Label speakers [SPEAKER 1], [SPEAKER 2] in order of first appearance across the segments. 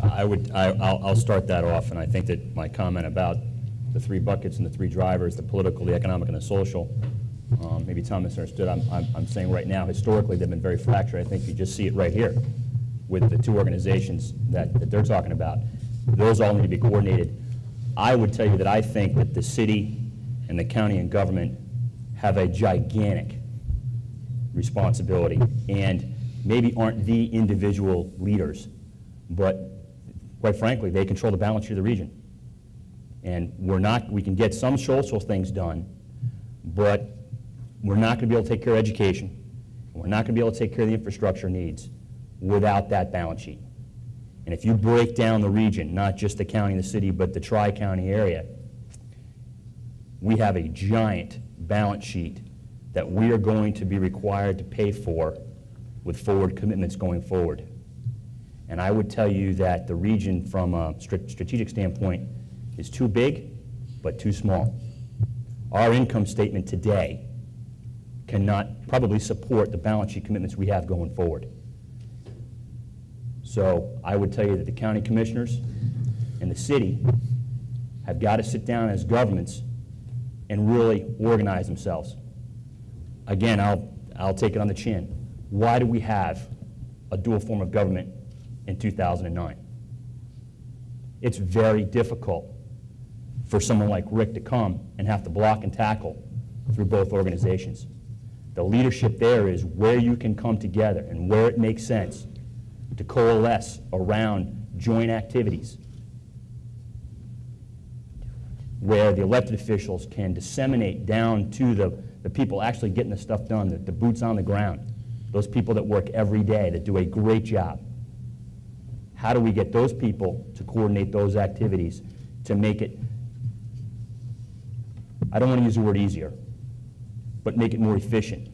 [SPEAKER 1] I'll start that off, and I think that my comment about the three buckets and the three drivers, the political, the economic, and the social, maybe Tom misunderstood. I'm saying right now, historically, they've been very fractured. I think you just see it right here with the two organizations that they're talking about. Those all need to be coordinated. I would tell you that I think that the city and the county and government have a gigantic responsibility, and maybe aren't the individual leaders, but quite frankly, they control the balance sheet of the region. And we can get some social things done, but we're not going to be able to take care of education. We're not going to be able to take care of the infrastructure needs without that balance sheet. And if you break down the region, not just the county and the city, but the tri-county area, we have a giant balance sheet that we are going to be required to pay for with forward commitments going forward. And I would tell you that the region, from a strategic standpoint, is too big, but too small. Our income statement today cannot probably support the balance sheet commitments we have going forward. So I would tell you that the county commissioners and the city have got to sit down as governments and really organize themselves. Again, I'll take it on the chin. Why do we have a dual form of government in 2009? It's very difficult for someone like Rick to come and have to block and tackle through both organizations. The leadership there is where you can come together and where it makes sense to coalesce around joint activities, where the elected officials can disseminate down to the people actually getting the stuff done, the boots on the ground, those people that work every day, that do a great job. How do we get those people to coordinate those activities to make it, I don't want to use the word easier, but make it more efficient?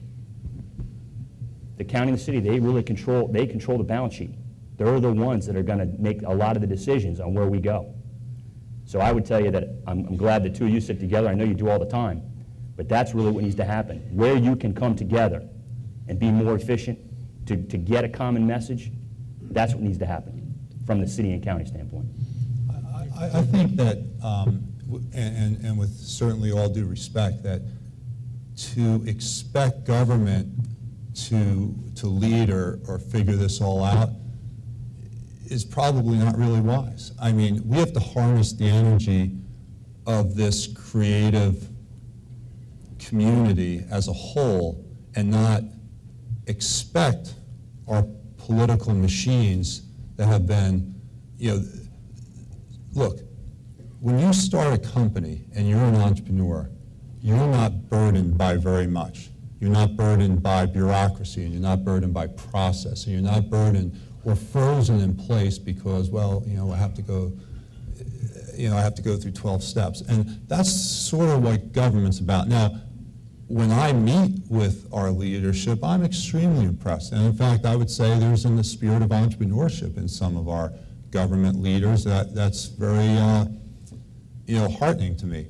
[SPEAKER 1] The county and the city, they really control the balance sheet. They're the ones that are going to make a lot of the decisions on where we go. So I would tell you that I'm glad the two of you sit together. I know you do all the time, but that's really what needs to happen. Where you can come together and be more efficient to get a common message, that's what needs to happen from the city and county standpoint.
[SPEAKER 2] I think that, and with certainly all due respect, that to expect government to lead or figure this all out is probably not really wise. I mean, we have to harness the energy of this creative community as a whole and not expect our political machines that have been, look, when you start a company and you're an entrepreneur, you're not burdened by very much. You're not burdened by bureaucracy, and you're not burdened by process, and you're not burdened or frozen in place because, well, I have to go through 12 steps. And that's sort of what government's about. Now, when I meet with our leadership, I'm extremely impressed. And in fact, I would say there's in the spirit of entrepreneurship in some of our government leaders that's very, heartening to me.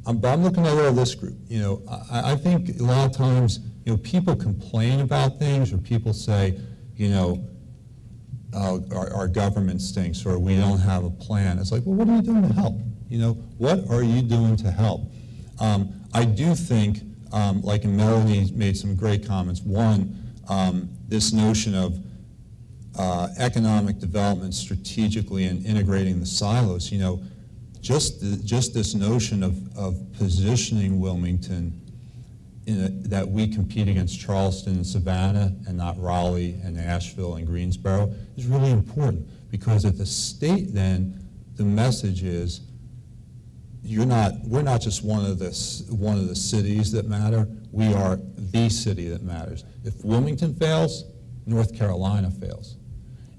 [SPEAKER 2] I'm looking at all this group. I think a lot of times, people complain about things, or people say, our government stinks, or we don't have a plan. It's like, well, what are you doing to help? What are you doing to help? I do think, like Melanie made some great comments. One, this notion of economic development strategically and integrating the silos. Just this notion of positioning Wilmington that we compete against Charleston and Savannah and not Raleigh and Asheville and Greensboro is really important, because at the state then the message is we're not just one of the cities that matter, we are the city that matters. If Wilmington fails, North Carolina fails.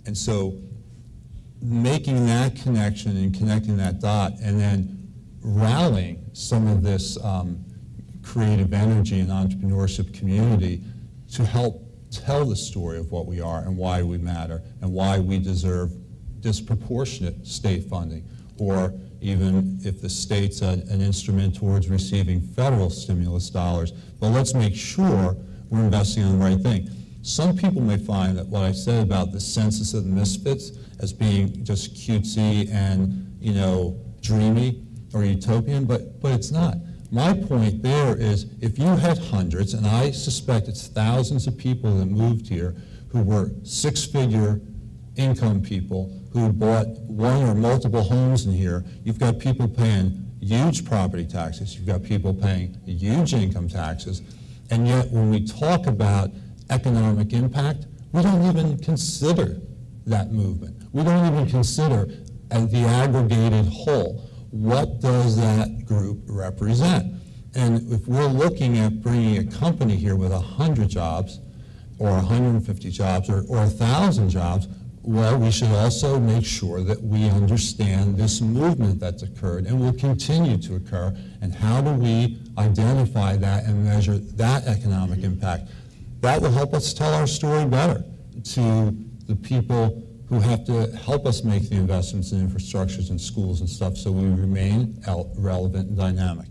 [SPEAKER 2] And so making that connection and connecting that dot and then rallying some of this creative energy and entrepreneurship community to help tell the story of what we are and why we matter and why we deserve disproportionate state funding, or even if the state's an instrument towards receiving federal stimulus dollars. But let's make sure we're investing in the right thing. Some people may find that what I said about the census of the misfits as being just cutesy and, you know, dreamy or utopian, but it's not. My point there is, if you had hundreds, and I suspect it's thousands of people that moved here who were six-figure income people who bought one or multiple homes in here, you've got people paying huge property taxes, you've got people paying huge income taxes, and yet when we talk about economic impact, we don't even consider that movement. We don't even consider the aggregated whole. What does that group represent? And if we're looking at bringing a company here with 100 jobs or 150 jobs or 1,000 jobs, well, we should also make sure that we understand this movement that's occurred and will continue to occur, and how do we identify that and measure that economic impact. That will help us tell our story better to the people who have to help us make the investments in infrastructures and schools and stuff so we remain relevant and dynamic.